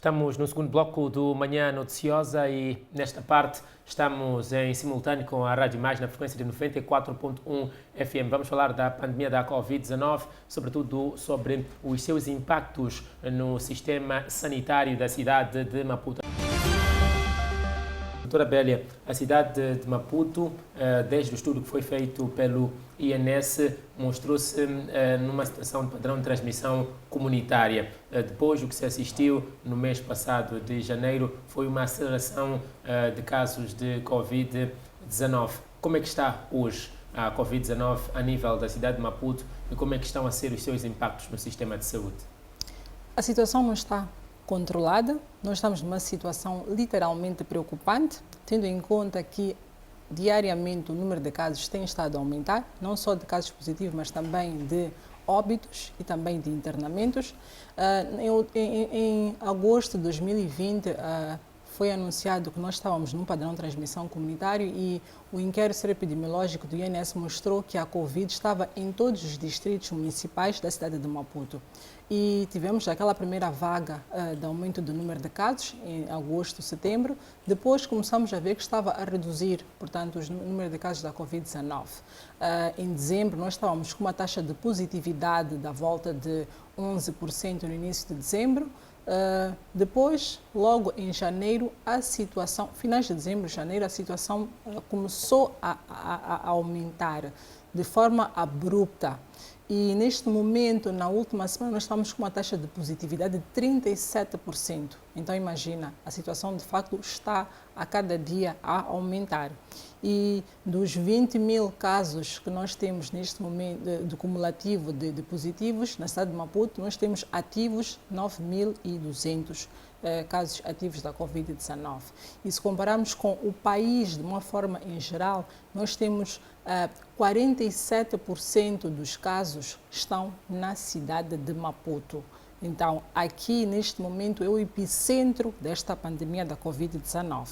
Estamos no segundo bloco do Manhã Noticiosa e nesta parte estamos em simultâneo com a Rádio Mais na frequência de 94.1 FM. Vamos falar da pandemia da Covid-19, sobretudo sobre os seus impactos no sistema sanitário da cidade de Maputo. Doutora Bélia, a cidade de Maputo, desde o estudo que foi feito pelo INS, mostrou-se numa situação de padrão de transmissão comunitária. Depois, o que se assistiu no mês passado de janeiro foi uma aceleração de casos de Covid-19. Como é que está hoje a Covid-19 a nível da cidade de Maputo e como é que estão a ser os seus impactos no sistema de saúde? A situação não está controlada, nós estamos numa situação literalmente preocupante, tendo em conta que diariamente o número de casos tem estado a aumentar, não só de casos positivos, mas também de óbitos e também de internamentos. Em agosto de 2020, foi anunciado que nós estávamos num padrão de transmissão comunitário e o inquérito epidemiológico do INS mostrou que a Covid estava em todos os distritos municipais da cidade de Maputo. E tivemos aquela primeira vaga de aumento do número de casos em agosto, setembro. Depois começamos a ver que estava a reduzir, portanto, o número de casos da Covid-19. Em dezembro, nós estávamos com uma taxa de positividade da volta de 11% no início de dezembro. Depois, logo em janeiro, a situação, finais de dezembro, janeiro, a situação começou a aumentar de forma abrupta. E neste momento, na última semana, nós estamos com uma taxa de positividade de 37%. Então, imagina, a situação de facto está a cada dia a aumentar. E dos 20 mil casos que nós temos neste momento de cumulativo de positivos na cidade de Maputo, nós temos ativos 9.200 casos ativos da Covid-19. E se compararmos com o país de uma forma em geral, nós temos 47% dos casos estão na cidade de Maputo. Então, aqui neste momento é o epicentro desta pandemia da Covid-19.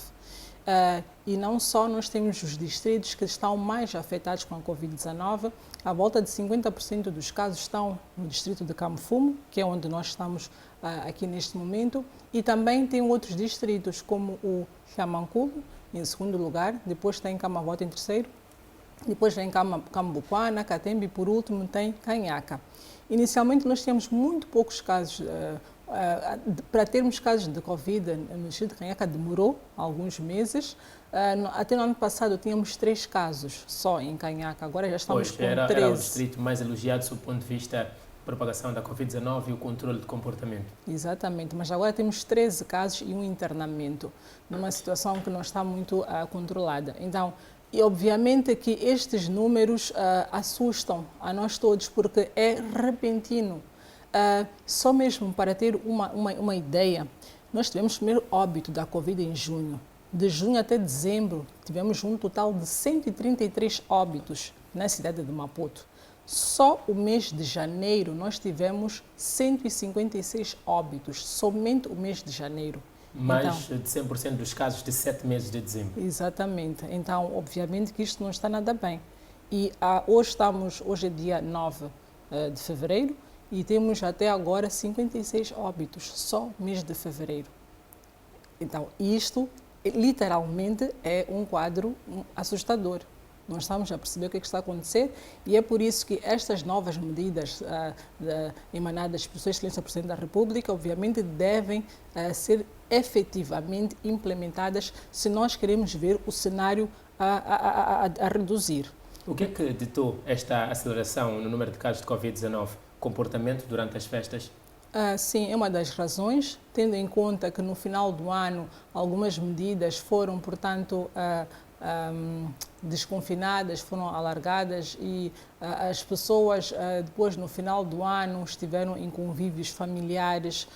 E não só nós temos os distritos que estão mais afetados com a Covid-19, a volta de 50% dos casos estão no distrito de Camfumo, que é onde nós estamos aqui neste momento, e também tem outros distritos como o Xiamanculo, em segundo lugar, depois tem Camavota em terceiro, depois vem Cambuquana, Catembe e por último tem Canhaca. Inicialmente nós tínhamos muito poucos casos. Para termos casos de Covid no distrito de Canhaca demorou alguns meses. Até no ano passado tínhamos 3 casos só em Canhaca, agora já estamos com 13. Era o distrito mais elogiado do ponto de vista da propagação da Covid-19 e o controle de comportamento. Exatamente, mas agora temos 13 casos e um internamento, numa situação que não está muito controlada. Então, e obviamente que estes números assustam a nós todos, porque é repentino. Só mesmo para ter uma ideia, nós tivemos o primeiro óbito da Covid em junho. De junho até dezembro, tivemos um total de 133 óbitos na cidade de Maputo. Só o mês de janeiro nós tivemos 156 óbitos, somente o mês de janeiro. Mais de 100% dos casos de 7 meses de dezembro. Exatamente. Então, obviamente que isto não está nada bem. E hoje é dia 9 de fevereiro e temos até agora 56 óbitos, só mês de fevereiro. Então, isto literalmente é um quadro assustador. Nós estamos a perceber o que está a acontecer e é por isso que estas novas medidas emanadas pelo Sua Excelência Presidente da República, obviamente, devem ser efetivamente implementadas se nós queremos ver o cenário a reduzir. O que é que ditou esta aceleração no número de casos de Covid-19? Comportamento durante as festas? Sim, é uma das razões, tendo em conta que no final do ano algumas medidas foram, portanto, desconfinadas, foram alargadas e as pessoas depois no final do ano estiveram em convívios familiares,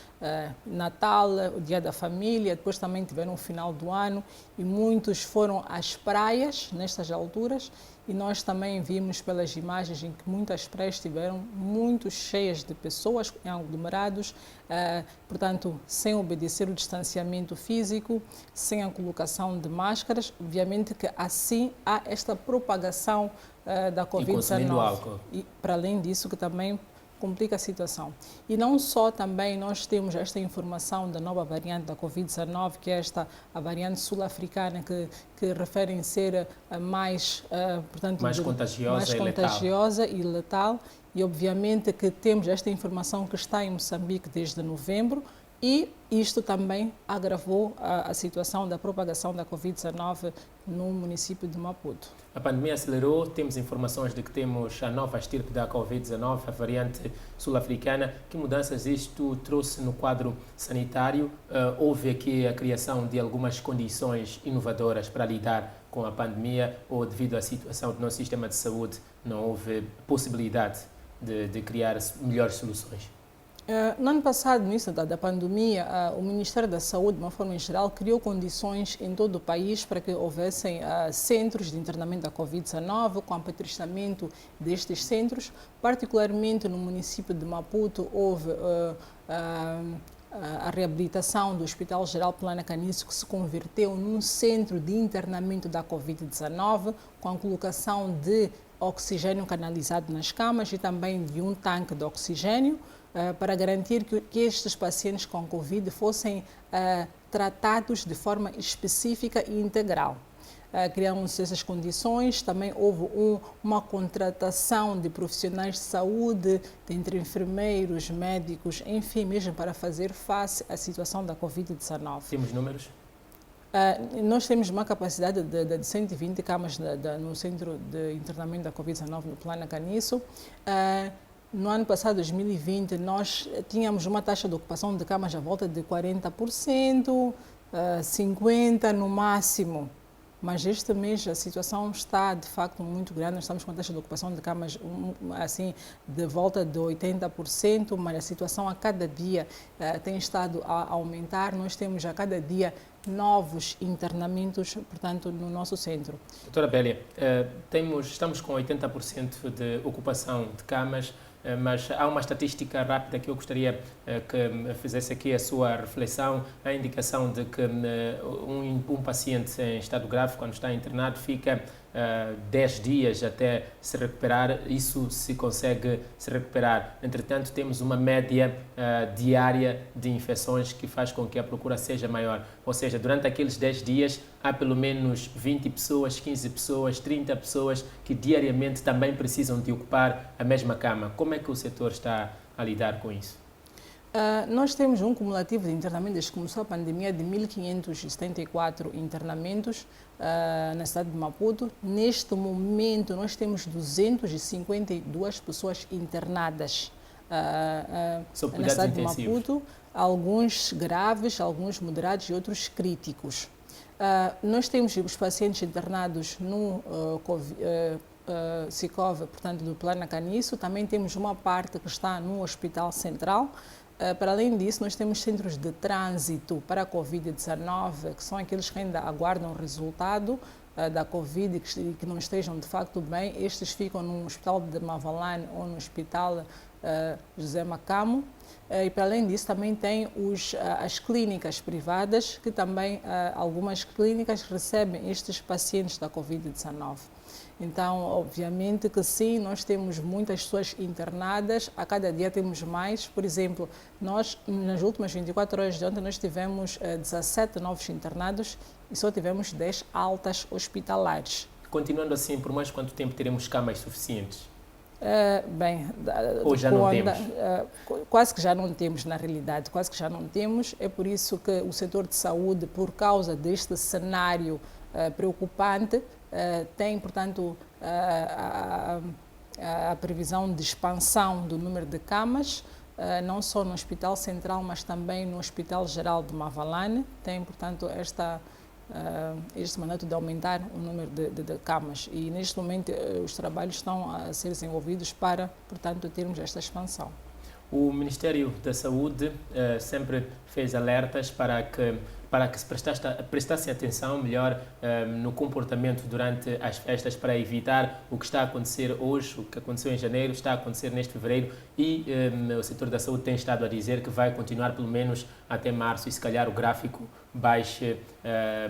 Natal, o Dia da Família, depois também tiveram o final do ano e muitos foram às praias nestas alturas e nós também vimos pelas imagens em que muitas praias estiveram muito cheias de pessoas em aglomerados, portanto, sem obedecer o distanciamento físico, sem a colocação de máscaras, obviamente que assim há esta propagação da Covid-19. E consumindo álcool. E, para além disso, que também complica a situação. E não só também nós temos esta informação da nova variante da Covid-19, que é a variante sul-africana, que refere ser mais, portanto, mais contagiosa e letal. E obviamente que temos esta informação que está em Moçambique desde novembro, e isto também agravou a situação da propagação da Covid-19 no município de Maputo. A pandemia acelerou, temos informações de que temos a nova estirpe da Covid-19, a variante sul-africana. Que mudanças isto trouxe no quadro sanitário? Houve aqui a criação de algumas condições inovadoras para lidar com a pandemia, ou devido à situação do nosso sistema de saúde não houve possibilidade de criar melhores soluções? No ano passado, no início da pandemia, o Ministério da Saúde, de uma forma geral, criou condições em todo o país para que houvessem centros de internamento da Covid-19, com apetrechamento destes centros. Particularmente no município de Maputo, houve a reabilitação do Hospital Geral Plana Caniço, que se converteu num centro de internamento da Covid-19, com a colocação de oxigênio canalizado nas camas e também de um tanque de oxigênio, para garantir que estes pacientes com Covid fossem tratados de forma específica e integral. Criaram-se essas condições, também houve uma contratação de profissionais de saúde, entre enfermeiros, médicos, enfim, mesmo para fazer face à situação da Covid-19. Temos números? Nós temos uma capacidade de 120 camas no centro de internamento da Covid-19 no Plana Caniço. No ano passado, 2020, nós tínhamos uma taxa de ocupação de camas à volta de 40%, 50% no máximo. Mas este mês a situação está de facto muito grande. Nós estamos com a taxa de ocupação de camas assim, de volta de 80%, mas a situação a cada dia tem estado a aumentar. Nós temos a cada dia novos internamentos, portanto, no nosso centro. Doutora Bélia, estamos com 80% de ocupação de camas, mas há uma estatística rápida que eu gostaria que fizesse aqui a sua reflexão, a indicação de que um paciente em estado grave, quando está internado, fica 10 dias até se recuperar. Isso se consegue se recuperar. Entretanto, temos uma média diária de infecções que faz com que a procura seja maior. Ou seja, durante aqueles 10 dias, há pelo menos 20 pessoas, 15 pessoas, 30 pessoas que diariamente também precisam de ocupar a mesma cama. Como é que o setor está a lidar com isso? Nós temos um cumulativo de internamentos desde que começou a pandemia de 1.574 internamentos na cidade de Maputo. Neste momento, nós temos 252 pessoas internadas na cidade de Maputo, alguns graves, alguns moderados e outros críticos. Nós temos os pacientes internados no SICOV, portanto, do Plana Caniço. Também temos uma parte que está no Hospital Central. Para além disso, nós temos centros de trânsito para a Covid-19, que são aqueles que ainda aguardam o resultado da Covid e que não estejam de facto bem. Estes ficam no Hospital de Mavalane ou no Hospital José Macamo. E para além disso, também tem as clínicas privadas, que também algumas clínicas recebem estes pacientes da Covid-19. Então, obviamente que sim, nós temos muitas pessoas internadas, a cada dia temos mais. Por exemplo, nós, nas últimas 24 horas de ontem, nós tivemos 17 novos internados e só tivemos 10 altas hospitalares. Continuando assim, por mais quanto tempo teremos camas suficientes? Ou já não temos? Quase que já não temos, na realidade, quase que já não temos. É por isso que o setor de saúde, por causa deste cenário preocupante, tem, portanto, a previsão de expansão do número de camas, não só no Hospital Central, mas também no Hospital Geral de Mavalane. Tem, portanto, este mandato de aumentar o número de camas. E, neste momento, os trabalhos estão a ser desenvolvidos para, portanto, termos esta expansão. O Ministério da Saúde sempre fez alertas para que se prestasse atenção melhor no comportamento durante as festas, para evitar o que está a acontecer hoje, o que aconteceu em janeiro, está a acontecer neste fevereiro, e o setor da saúde tem estado a dizer que vai continuar pelo menos até março, e se calhar o gráfico baixe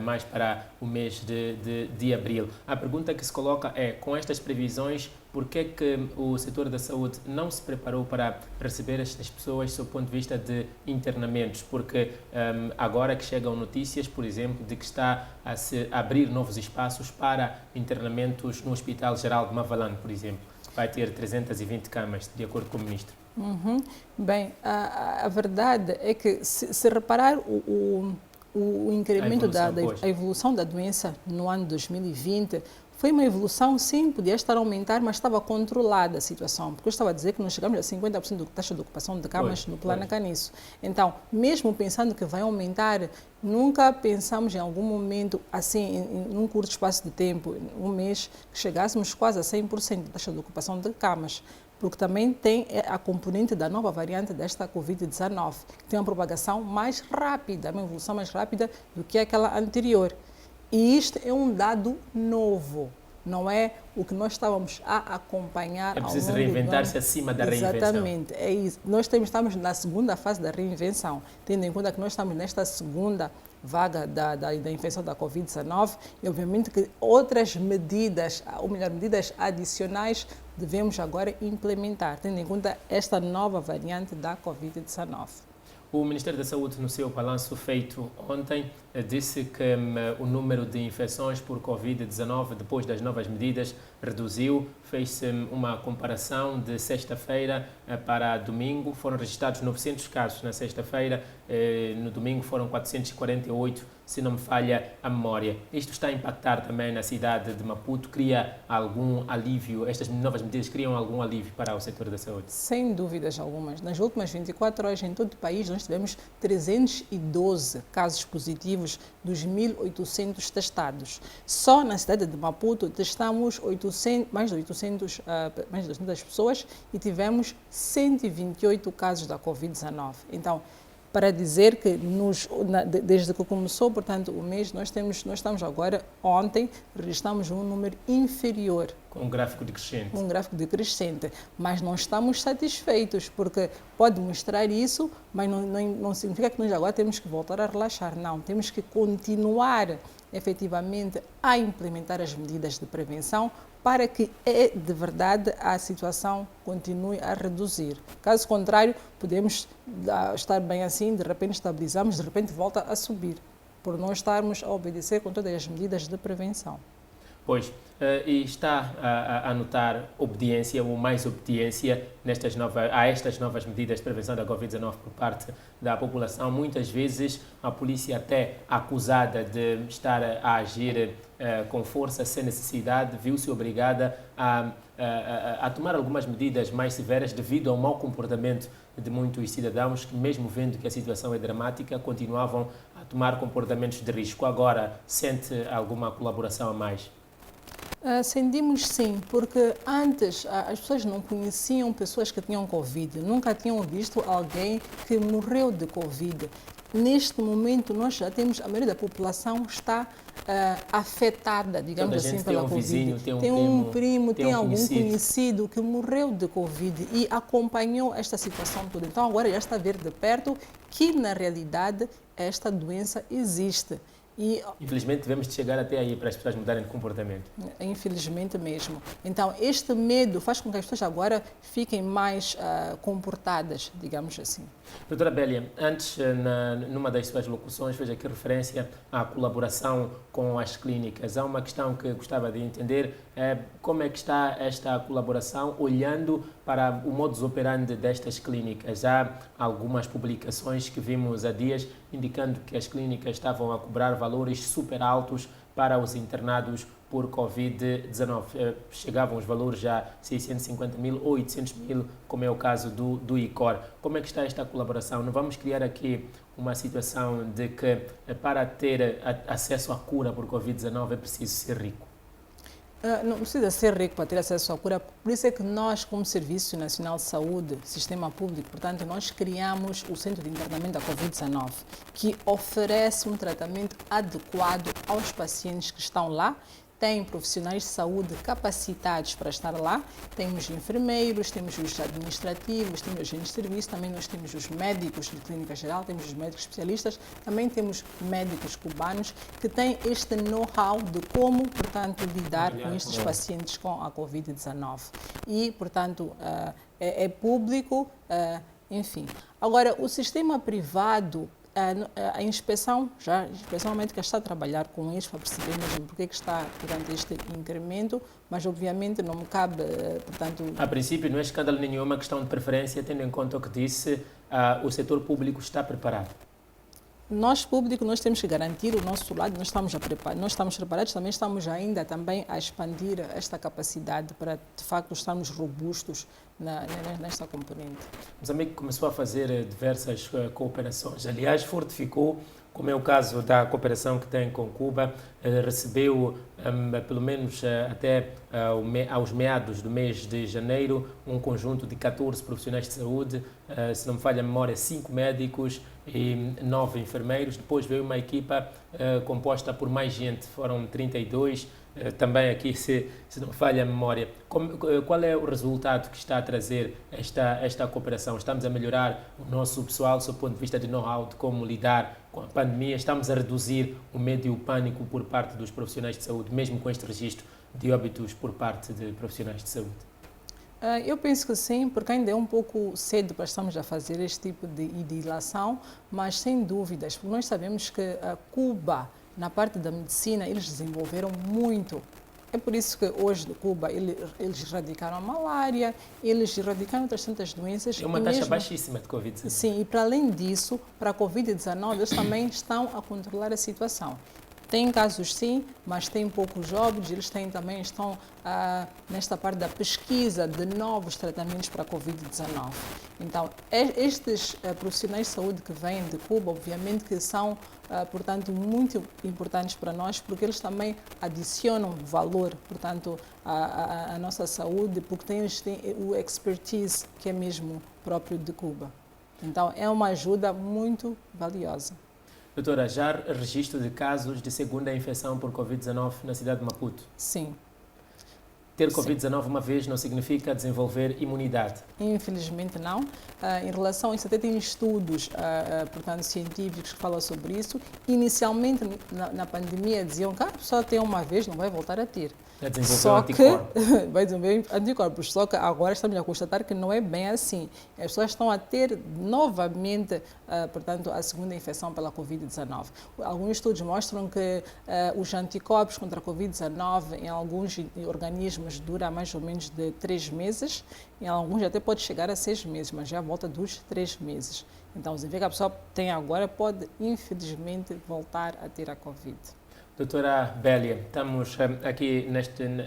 mais para o mês de abril. A pergunta que se coloca é, com estas previsões, por que é que o setor da saúde não se preparou para receber estas pessoas do ponto de vista de internamentos? Porque agora que chegam notícias, por exemplo, de que está a se abrir novos espaços para internamentos no Hospital Geral de Mavalane, por exemplo, vai ter 320 camas, de acordo com o ministro. Bem, a verdade é que, se reparar o incremento a evolução da doença no ano 2020, foi uma evolução, sim, podia estar a aumentar, mas estava controlada a situação, porque eu estava a dizer que nós chegamos a 50% da taxa de ocupação de camas no Plano Caniço. Então, mesmo pensando que vai aumentar, nunca pensamos em algum momento, assim, num curto espaço de tempo, um mês, que chegássemos quase a 100% da taxa de ocupação de camas, porque também tem a componente da nova variante desta Covid-19, que tem uma propagação mais rápida, uma evolução mais rápida do que aquela anterior. E isto é um dado novo, não é o que nós estávamos a acompanhar. É preciso reinventar-se acima da reinvenção. Exatamente, é isso. Nós estamos na segunda fase da reinvenção, tendo em conta que nós estamos nesta segunda vaga da infecção da Covid-19 e, obviamente, que outras medidas, ou melhor, medidas adicionais devemos agora implementar, tendo em conta esta nova variante da Covid-19. O Ministério da Saúde, no seu balanço feito ontem, disse que o número de infecções por Covid-19, depois das novas medidas, reduziu. Fez-se uma comparação de sexta-feira para domingo. Foram registrados 900 casos na sexta-feira, no domingo foram 448, se não me falha a memória. Isto está a impactar também na cidade de Maputo? Cria algum alívio? Estas novas medidas criam algum alívio para o setor da saúde? Sem dúvidas algumas. Nas últimas 24 horas, em todo o país, nós tivemos 312 casos positivos dos 1.800 testados. Só na cidade de Maputo testamos mais de 800 pessoas e tivemos 128 casos da Covid-19. Então, para dizer que desde que começou, portanto, o mês, nós estamos agora, ontem, registramos um número inferior. Com um gráfico decrescente. Um gráfico decrescente, mas não estamos satisfeitos, porque pode mostrar isso, mas não significa que nós agora temos que voltar a relaxar. Não, temos que continuar efetivamente a implementar as medidas de prevenção para que, de verdade, a situação continue a reduzir. Caso contrário, podemos estar bem assim, de repente estabilizamos, de repente volta a subir, por não estarmos a obedecer com todas as medidas de prevenção. Pois, e está a notar obediência ou mais obediência a estas novas medidas de prevenção da Covid-19 por parte da população. Muitas vezes a polícia, até acusada de estar a agir com força, sem necessidade, viu-se obrigada a tomar algumas medidas mais severas devido ao mau comportamento de muitos cidadãos que, mesmo vendo que a situação é dramática, continuavam a tomar comportamentos de risco. Agora, sente alguma colaboração a mais? Sentimos sim, porque antes as pessoas não conheciam pessoas que tinham Covid, nunca tinham visto alguém que morreu de Covid. Neste momento, nós já temos, a maioria da população está afetada, digamos assim, pela Covid. Vizinho, tem um primo, tem algum conhecido que morreu de Covid e acompanhou esta situação toda. Então, agora já está a ver de perto que, na realidade, esta doença existe. Infelizmente, devemos chegar até aí para as pessoas mudarem de comportamento. Infelizmente mesmo. Então, este medo faz com que as pessoas agora fiquem mais comportadas, digamos assim. Doutora Bélia, antes, numa das suas locuções, fez aqui referência à colaboração com as clínicas. Há uma questão que gostava de entender, como é que está esta colaboração, olhando para o modus operandi destas clínicas. Há algumas publicações que vimos há dias indicando que as clínicas estavam a cobrar valores super altos para os internados por Covid-19. Chegavam os valores já a 650 mil ou 800 mil, como é o caso do ICOR. Como é que está esta colaboração? Não vamos criar aqui uma situação de que para ter acesso à cura por Covid-19 é preciso ser rico? Não precisa ser rico para ter acesso à cura, por isso é que nós, como Serviço Nacional de Saúde, Sistema Público, portanto, nós criamos o Centro de Internamento da Covid-19, que oferece um tratamento adequado aos pacientes que estão lá, tem profissionais de saúde capacitados para estar lá. Temos enfermeiros, temos os administrativos, temos os agentes de serviço, também nós temos os médicos de clínica geral, temos os médicos especialistas, também temos médicos cubanos que têm este know-how de como, portanto, lidar com estes pacientes com a Covid-19. E, portanto, é público, enfim. Agora, o sistema privado, a inspeção médica está a trabalhar com eles para perceber mesmo porque é que está durante este incremento, mas obviamente não me cabe, portanto... A princípio não é escândalo nenhum, é uma questão de preferência, tendo em conta o que disse, o setor público está preparado. Nós, público, nós temos que garantir o nosso lado, nós estamos preparados, também estamos ainda a expandir esta capacidade para, de facto, estarmos robustos nesta componente. Moçambique começou a fazer diversas cooperações, aliás, fortificou, como é o caso da cooperação que tem com Cuba, recebeu, pelo menos até aos meados do mês de janeiro, um conjunto de 14 profissionais de saúde, se não me falha a memória, 5 médicos e 9 enfermeiros. Depois veio uma equipa composta por mais gente, foram 32, também aqui, se não falha a memória. Qual é o resultado que está a trazer esta cooperação? Estamos a melhorar o nosso pessoal, do ponto de vista de know-how, de como lidar com a pandemia? Estamos a reduzir o medo e o pânico por parte dos profissionais de saúde, mesmo com este registro de óbitos por parte de profissionais de saúde? Eu penso que sim, porque ainda é um pouco cedo para estarmos a fazer este tipo de ilação, mas sem dúvidas, porque nós sabemos que a Cuba, na parte da medicina, eles desenvolveram muito. É por isso que hoje de Cuba eles erradicaram a malária, eles erradicaram outras tantas doenças. É uma taxa baixíssima de Covid-19. Sim, e para além disso, para a Covid-19, eles também estão a controlar a situação. Tem casos sim, mas tem poucos óbitos, eles também estão nesta parte da pesquisa de novos tratamentos para a Covid-19. Então, estes profissionais de saúde que vêm de Cuba, obviamente que são, portanto, muito importantes para nós, porque eles também adicionam valor, portanto, à nossa saúde, porque eles têm o expertise que é mesmo próprio de Cuba. Então, é uma ajuda muito valiosa. Doutora, já há registro de casos de segunda infecção por Covid-19 na cidade de Maputo? Sim. Ter Covid-19 uma vez não significa desenvolver imunidade? Infelizmente não. Em relação a isso, até tem estudos, portanto, científicos que falam sobre isso. Inicialmente, na pandemia, diziam que a pessoa tem uma vez, não vai voltar a ter. Só que vai desenvolver anticorpos. Só que agora estamos a constatar que não é bem assim. As pessoas estão a ter novamente, portanto, a segunda infecção pela Covid-19. Alguns estudos mostram que os anticorpos contra a Covid-19 em alguns organismos dura mais ou menos de 3 meses, em alguns até pode chegar a 6 meses, mas já volta dos 3 meses. Então, se vê que a pessoa tem agora, pode infelizmente voltar a ter a Covid. Doutora Bélia, estamos aqui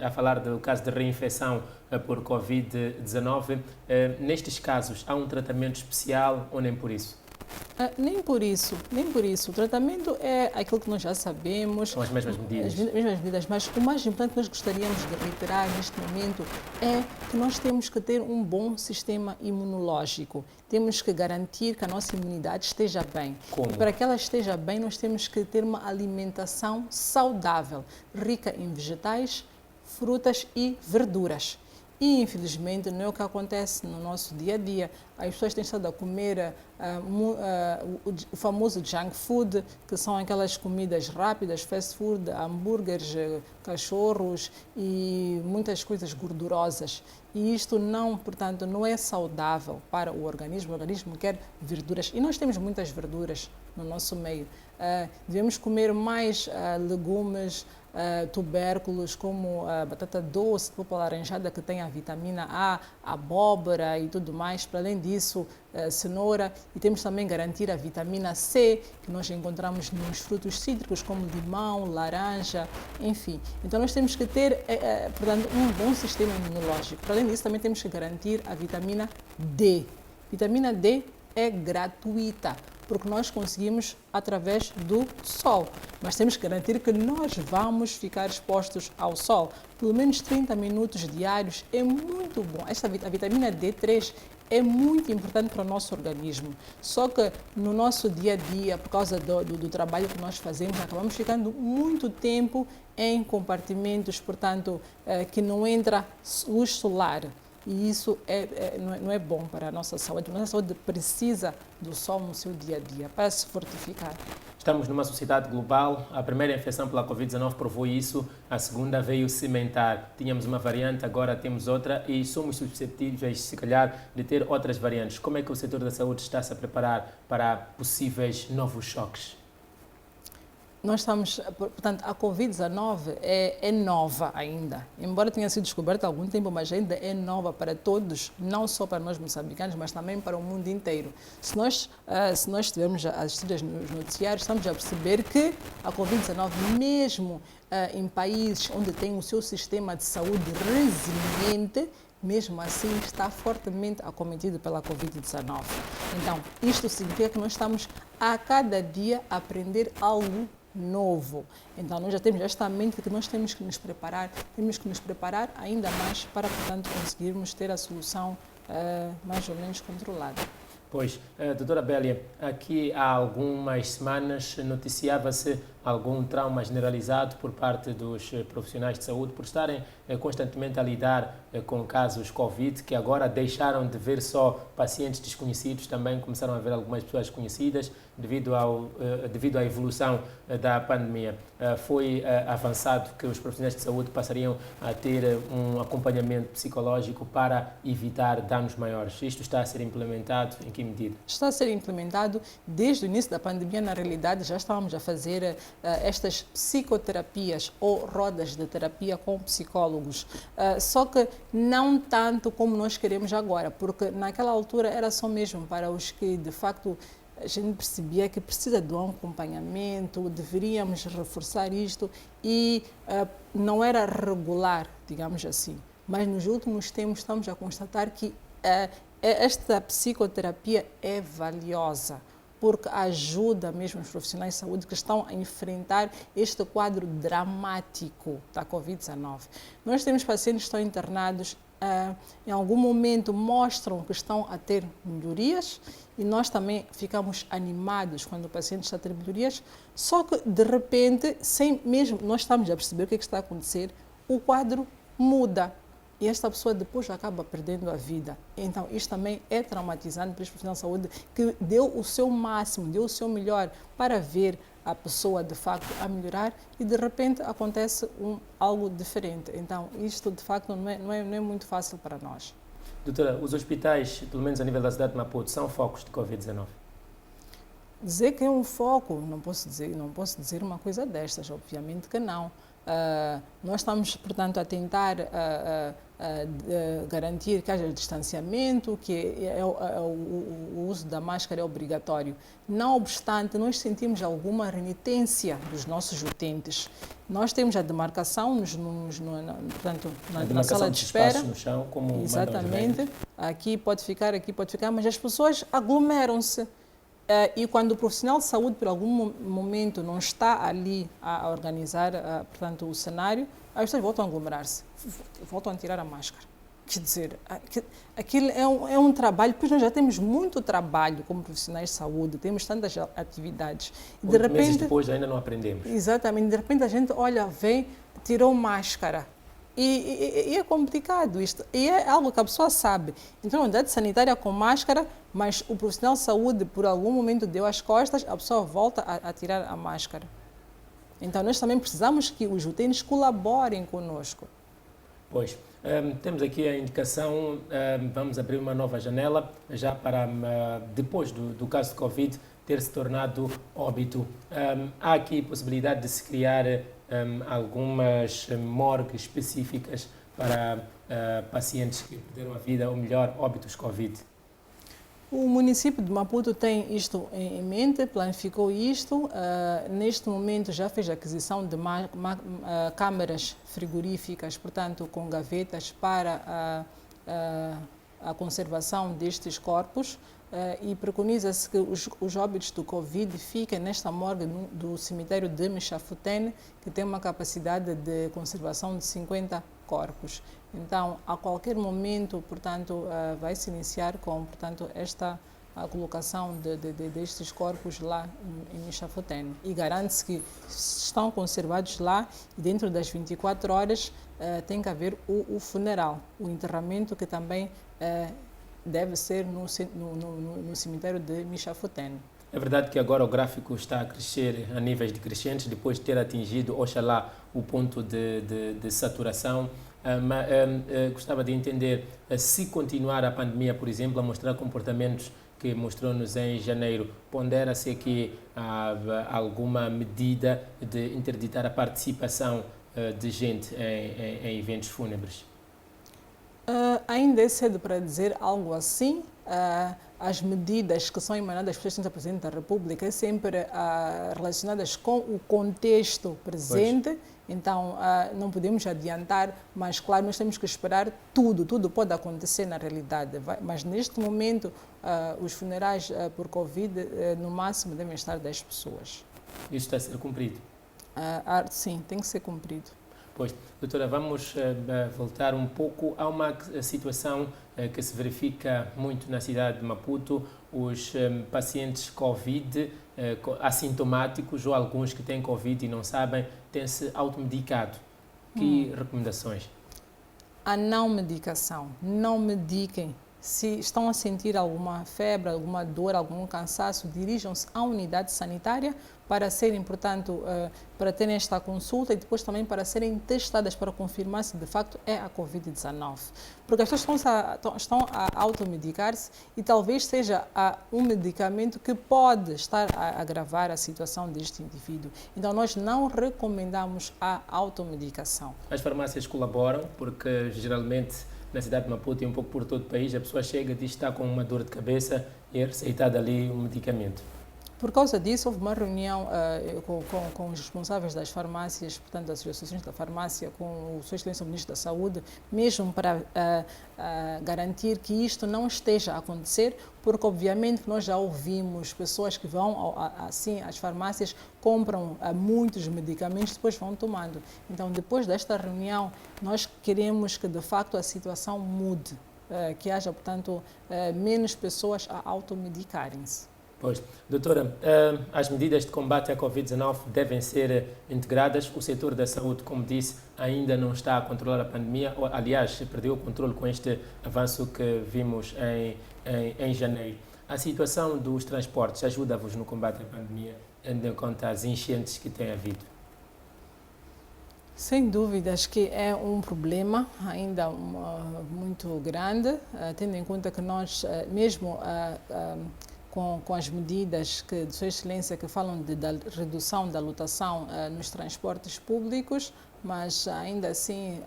a falar do caso de reinfecção por Covid-19. Nestes casos, há um tratamento especial ou nem por isso? Nem por isso, nem por isso. O tratamento é aquilo que nós já sabemos. São as mesmas medidas. As mesmas medidas, mas o mais importante que nós gostaríamos de reiterar neste momento é que nós temos que ter um bom sistema imunológico. Temos que garantir que a nossa imunidade esteja bem. Como? E para que ela esteja bem, nós temos que ter uma alimentação saudável, rica em vegetais, frutas e verduras. E, infelizmente, não é o que acontece no nosso dia a dia. As pessoas têm estado a comer o famoso junk food, que são aquelas comidas rápidas, fast food, hambúrgueres, cachorros e muitas coisas gordurosas. E isto não, portanto, não é saudável para o organismo. O organismo quer verduras. E nós temos muitas verduras no nosso meio. Devemos comer mais legumes, tubérculos como a batata doce, polpa laranjada, que tem a vitamina A, abóbora e tudo mais. Para além disso, cenoura. E temos também garantir a vitamina C, que nós encontramos nos frutos cítricos, como limão, laranja, enfim. Então, nós temos que ter, portanto, um bom sistema imunológico. Para além disso, também temos que garantir a vitamina D. Vitamina D é gratuita, porque nós conseguimos através do sol. Mas temos que garantir que nós vamos ficar expostos ao sol. Pelo menos 30 minutos diários é muito bom. A vitamina D3 é muito importante para o nosso organismo. Só que no nosso dia a dia, por causa do trabalho que nós fazemos, acabamos ficando muito tempo em compartimentos, portanto, que não entra luz solar. E isso não é bom para a nossa saúde. A nossa saúde precisa do sol no seu dia a dia para se fortificar. Estamos numa sociedade global. A primeira infecção pela Covid-19 provou isso, a segunda veio cimentar. Tínhamos uma variante, agora temos outra e somos suscetíveis, se calhar, de ter outras variantes. Como é que o setor da saúde está-se a preparar para possíveis novos choques? Nós estamos, portanto, a Covid-19 é nova ainda, embora tenha sido descoberta há algum tempo, mas ainda é nova para todos, não só para nós moçambicanos, mas também para o mundo inteiro. Se nós estivermos a assistir nos noticiários, estamos a perceber que a Covid-19, mesmo em países onde tem o seu sistema de saúde resiliente, mesmo assim está fortemente acometido pela Covid-19. Então, isto significa que nós estamos a cada dia a aprender algo novo. Então, nós já temos esta mente que nós temos que nos preparar ainda mais para, portanto, conseguirmos ter a solução mais ou menos controlada. Pois, doutora Bélia, aqui há algumas semanas noticiava-se algum trauma generalizado por parte dos profissionais de saúde por estarem constantemente a lidar com casos Covid, que agora deixaram de ver só pacientes desconhecidos, também começaram a ver algumas pessoas conhecidas devido à evolução da pandemia. Foi avançado que os profissionais de saúde passariam a ter um acompanhamento psicológico para evitar danos maiores. Isto está a ser implementado em que medida? Está a ser implementado desde o início da pandemia. Na realidade, já estávamos a fazer estas psicoterapias ou rodas de terapia com psicólogos, só que não tanto como nós queremos agora, porque naquela altura era só mesmo para os que de facto a gente percebia que precisa de um acompanhamento, deveríamos reforçar isto e não era regular, digamos assim. Mas nos últimos tempos estamos a constatar que esta psicoterapia é valiosa, porque ajuda mesmo os profissionais de saúde que estão a enfrentar este quadro dramático da Covid-19. Nós temos pacientes que estão internados, em algum momento mostram que estão a ter melhorias e nós também ficamos animados quando o paciente está a ter melhorias, só que de repente, sem mesmo nós estamos a perceber o que está a acontecer, o quadro muda. E esta pessoa depois acaba perdendo a vida. Então, isto também é traumatizante para os profissionais de saúde que deu o seu máximo, deu o seu melhor para ver a pessoa de facto a melhorar e de repente acontece algo diferente. Então, isto de facto não é muito fácil para nós. Doutora, os hospitais, pelo menos a nível da cidade de Maputo, são focos de Covid-19? Dizer que é um foco, não posso dizer uma coisa destas, obviamente que não. Nós estamos, portanto, a tentar garantir que haja distanciamento, que o uso da máscara é obrigatório. Não obstante, nós sentimos alguma renitência dos nossos utentes. Nós temos a demarcação portanto, na sala de espera. No chão, como exatamente. Aqui pode ficar, mas as pessoas aglomeram-se. E quando o profissional de saúde, por algum momento, não está ali a organizar, portanto, o cenário, as pessoas voltam a aglomerar-se, voltam a tirar a máscara. Quer dizer, aquilo é um trabalho, pois nós já temos muito trabalho como profissionais de saúde, temos tantas atividades. E de repente, meses depois ainda não aprendemos. Exatamente, de repente a gente olha, vem, tirou máscara. E é complicado isto, e é algo que a pessoa sabe. Então, a unidade sanitária com máscara, mas o profissional de saúde, por algum momento, deu as costas, a pessoa volta a tirar a máscara. Então, nós também precisamos que os utentes colaborem conosco. Pois, temos aqui a indicação, vamos abrir uma nova janela, já para depois do caso de Covid ter se tornado óbito. Há aqui possibilidade de se criar algumas morgues específicas para pacientes que perderam a vida, ou melhor, óbitos Covid. O município de Maputo tem isto em mente, planificou isto. Neste momento já fez a aquisição de câmaras frigoríficas, portanto com gavetas para a conservação destes corpos. E preconiza-se que os óbitos do Covid fiquem nesta morgue do cemitério de Mechafutene, que tem uma capacidade de conservação de 50 corpos. Então, a qualquer momento, portanto, vai se iniciar com, portanto, a colocação destes corpos lá em Michelotene. E garante-se que estão conservados lá e dentro das 24 horas tem que haver o funeral, o enterramento que também deve ser no cemitério de Michelotene. É verdade que agora o gráfico está a crescer a níveis decrescentes, depois de ter atingido, oxalá, o ponto de saturação. Mas gostava de entender se continuar a pandemia, por exemplo, a mostrar comportamentos que mostrou-nos em janeiro, pondera-se aqui alguma medida de interditar a participação de gente em eventos fúnebres? Ainda é cedo para dizer algo assim. As medidas que são emanadas pelo Sr. Presidente da República é sempre relacionadas com o contexto presente. Pois. Então, não podemos adiantar, mas claro, nós temos que esperar tudo pode acontecer na realidade. Mas neste momento, os funerais por Covid, no máximo, devem estar 10 pessoas. Isso está a ser cumprido? Sim, tem que ser cumprido. Pois, doutora, vamos voltar um pouco a uma situação que se verifica muito na cidade de Maputo. Os pacientes Covid assintomáticos ou alguns que têm Covid e não sabem, têm-se automedicado. Que recomendações? A não medicação. Não mediquem. Se estão a sentir alguma febre, alguma dor, algum cansaço, dirijam-se à unidade sanitária para serem, portanto, para terem esta consulta e depois também para serem testadas para confirmar se de facto é a Covid-19. Porque as pessoas estão a automedicar-se e talvez seja um medicamento que pode estar a agravar a situação deste indivíduo. Então, nós não recomendamos a automedicação. As farmácias colaboram porque geralmente na cidade de Maputo e um pouco por todo o país, a pessoa chega e diz que está com uma dor de cabeça e é receitado ali um medicamento. Por causa disso, houve uma reunião com os responsáveis das farmácias, portanto, das associações da farmácia, com o Sr. Excelência o Ministro da Saúde, mesmo para garantir que isto não esteja a acontecer, porque obviamente nós já ouvimos pessoas que vão assim às farmácias, compram muitos medicamentos, depois vão tomando. Então, depois desta reunião, nós queremos que de facto a situação mude, que haja, portanto, menos pessoas a automedicarem-se. Pois, doutora, as medidas de combate à Covid-19 devem ser integradas. O setor da saúde, como disse, ainda não está a controlar a pandemia. Aliás, perdeu o controle com este avanço que vimos em janeiro. A situação dos transportes ajuda-vos no combate à pandemia, tendo em conta as enchentes que tem havido? Sem dúvidas que é um problema ainda muito grande, tendo em conta que nós, mesmo com as medidas de Sua Excelência que falam da redução da lotação nos transportes públicos, mas ainda assim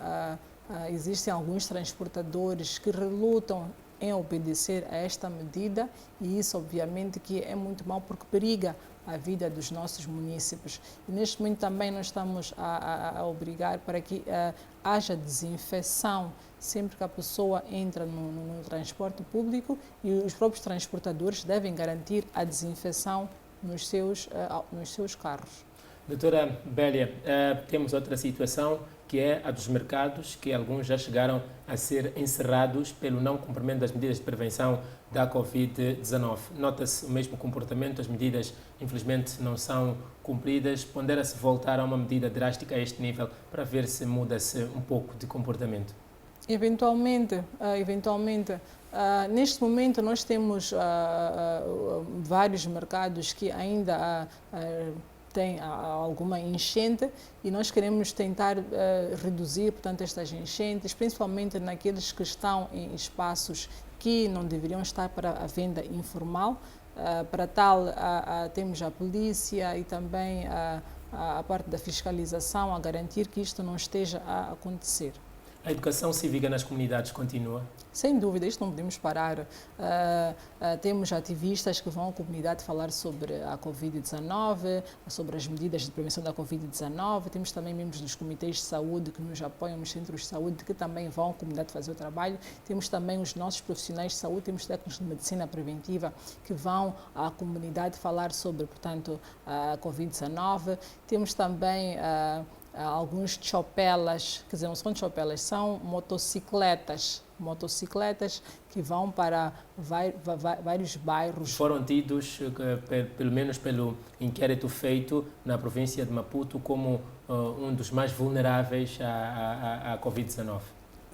existem alguns transportadores que relutam em obedecer a esta medida e isso obviamente que é muito mau porque periga a vida dos nossos munícipes. E neste momento também nós estamos a obrigar para que haja desinfecção sempre que a pessoa entra no transporte público e os próprios transportadores devem garantir a desinfecção nos seus carros. Doutora Bélia, temos outra situação que é a dos mercados, que alguns já chegaram a ser encerrados pelo não cumprimento das medidas de prevenção da Covid-19. Nota-se o mesmo comportamento, as medidas infelizmente não são cumpridas. Pondera-se voltar a uma medida drástica a este nível para ver se muda-se um pouco de comportamento? Eventualmente, neste momento nós temos vários mercados que ainda tem alguma enchente e nós queremos tentar reduzir, portanto, estas enchentes, principalmente naqueles que estão em espaços que não deveriam estar para a venda informal. Para tal, temos a polícia e também a parte da fiscalização a garantir que isto não esteja a acontecer. A educação cívica nas comunidades continua? Sem dúvida, isto não podemos parar. Temos ativistas que vão à comunidade falar sobre a Covid-19, sobre as medidas de prevenção da Covid-19. Temos também membros dos comitês de saúde que nos apoiam nos centros de saúde, que também vão à comunidade fazer o trabalho. Temos também os nossos profissionais de saúde, temos técnicos de medicina preventiva que vão à comunidade falar sobre, portanto, a Covid-19. Temos também alguns chopelas, quer dizer, não são chopelas, são motocicletas que vão para vários bairros. Foram tidos, pelo menos pelo inquérito feito na província de Maputo, como um dos mais vulneráveis à Covid-19.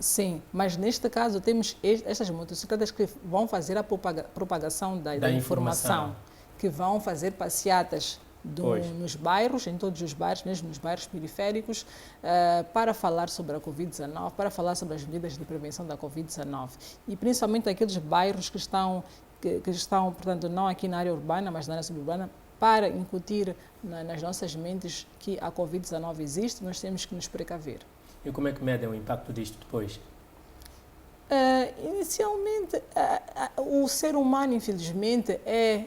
Sim, mas neste caso temos estas motocicletas que vão fazer a propagação da informação, que vão fazer passeatas nos bairros, em todos os bairros, mesmo nos bairros periféricos, para falar sobre a Covid-19, para falar sobre as medidas de prevenção da Covid-19. E principalmente aqueles bairros que estão, portanto, não aqui na área urbana, mas na área suburbana, para incutir nas nossas mentes que a Covid-19 existe, nós temos que nos precaver. E como é que medem o impacto disto depois? Inicialmente, o ser humano, infelizmente, é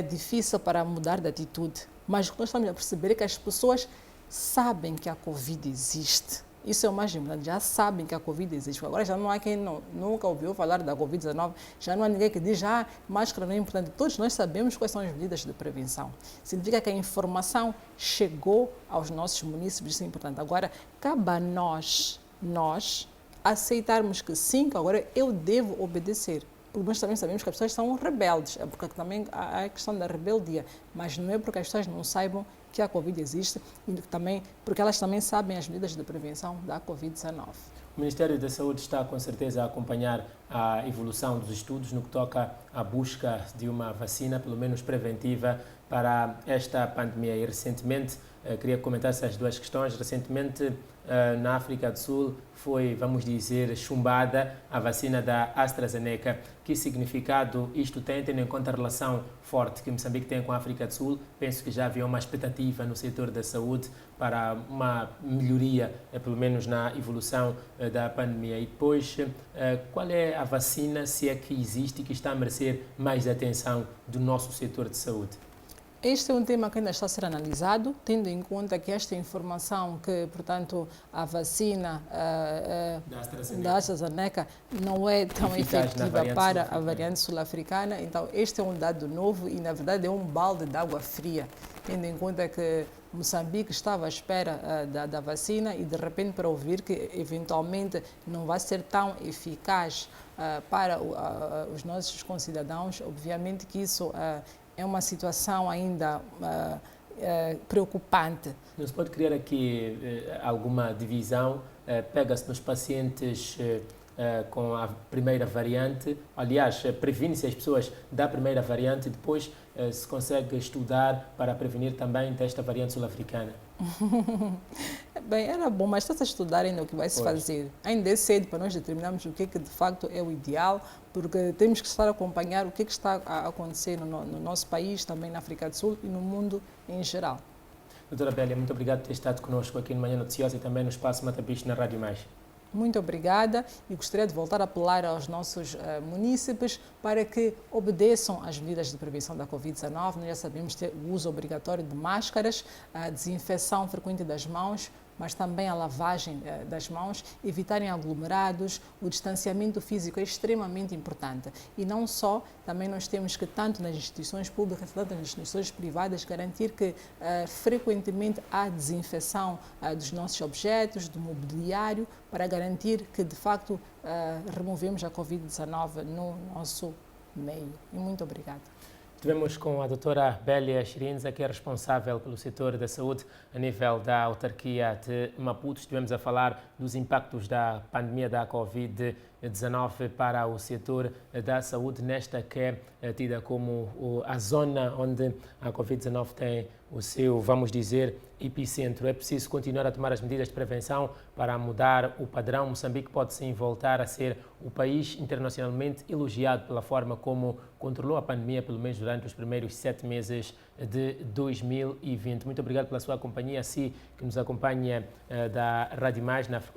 difícil para mudar de atitude. Mas o que nós estamos a perceber é que as pessoas sabem que a Covid existe. Isso é o mais importante, já sabem que a Covid existe. Agora já não há quem nunca ouviu falar da Covid-19, já não há ninguém que diz, máscara não é importante. Todos nós sabemos quais são as medidas de prevenção. Significa que a informação chegou aos nossos munícipes, isso é importante. Agora, cabe a nós aceitarmos que sim, que agora eu devo obedecer. Porque nós também sabemos que as pessoas são rebeldes, porque também há a questão da rebeldia, mas não é porque as pessoas não saibam que a Covid existe, e também porque elas também sabem as medidas de prevenção da Covid-19. O Ministério da Saúde está com certeza a acompanhar a evolução dos estudos no que toca à busca de uma vacina, pelo menos preventiva, para esta pandemia. E recentemente, queria comentar essas duas questões. Recentemente, na África do Sul, foi, vamos dizer, chumbada a vacina da AstraZeneca. Que significado isto tem, tendo em conta a relação forte que Moçambique tem com a África do Sul? Penso que já havia uma expectativa no setor da saúde para uma melhoria, pelo menos na evolução da pandemia. E depois, qual é a vacina, se é que existe, que está a merecer mais atenção do nosso setor de saúde? Este é um tema que ainda está a ser analisado, tendo em conta que esta informação que, portanto, a vacina da AstraZeneca não é tão efetiva para a variante sul-africana. Então, este é um dado novo e, na verdade, é um balde de água fria, tendo em conta que Moçambique estava à espera da vacina e, de repente, para ouvir que, eventualmente, não vai ser tão eficaz para os nossos concidadãos, obviamente que isso é uma situação ainda preocupante. Não se pode criar aqui alguma divisão? Pega-se nos pacientes com a primeira variante, aliás, previne-se as pessoas da primeira variante e depois se consegue estudar para prevenir também desta variante sul-africana? Bem, era bom, mas está-se a estudar ainda o que vai se fazer. Ainda é cedo para nós determinarmos o que de facto é o ideal, porque temos que estar a acompanhar o que está a acontecer no nosso país, também na África do Sul e no mundo em geral. Doutora Bélia, muito obrigado por ter estado conosco aqui no Manhã Noticiosa e também no Espaço Matapiche na Rádio Mais. Muito obrigada e gostaria de voltar a apelar aos nossos munícipes para que obedeçam às medidas de prevenção da Covid-19. Nós já sabemos ter o uso obrigatório de máscaras, a desinfecção frequente das mãos, mas também a lavagem das mãos, evitarem aglomerados, o distanciamento físico é extremamente importante. E não só, também nós temos que, tanto nas instituições públicas, tanto nas instituições privadas, garantir que frequentemente há desinfecção dos nossos objetos, do mobiliário, para garantir que, de facto, removemos a Covid-19 no nosso meio. E muito obrigada. Estivemos com a doutora Bélia Xirinza, que é responsável pelo setor da saúde a nível da autarquia de Maputo. Estivemos a falar dos impactos da pandemia da Covid-19 para o setor da saúde, nesta que é tida como a zona onde a Covid-19 tem o seu, vamos dizer, epicentro. É preciso continuar a tomar as medidas de prevenção para mudar o padrão. Moçambique pode sim voltar a ser o país internacionalmente elogiado pela forma como controlou a pandemia, pelo menos durante os primeiros 7 meses de 2020. Muito obrigado pela sua companhia, si que nos acompanha da Rádio Mais na frequência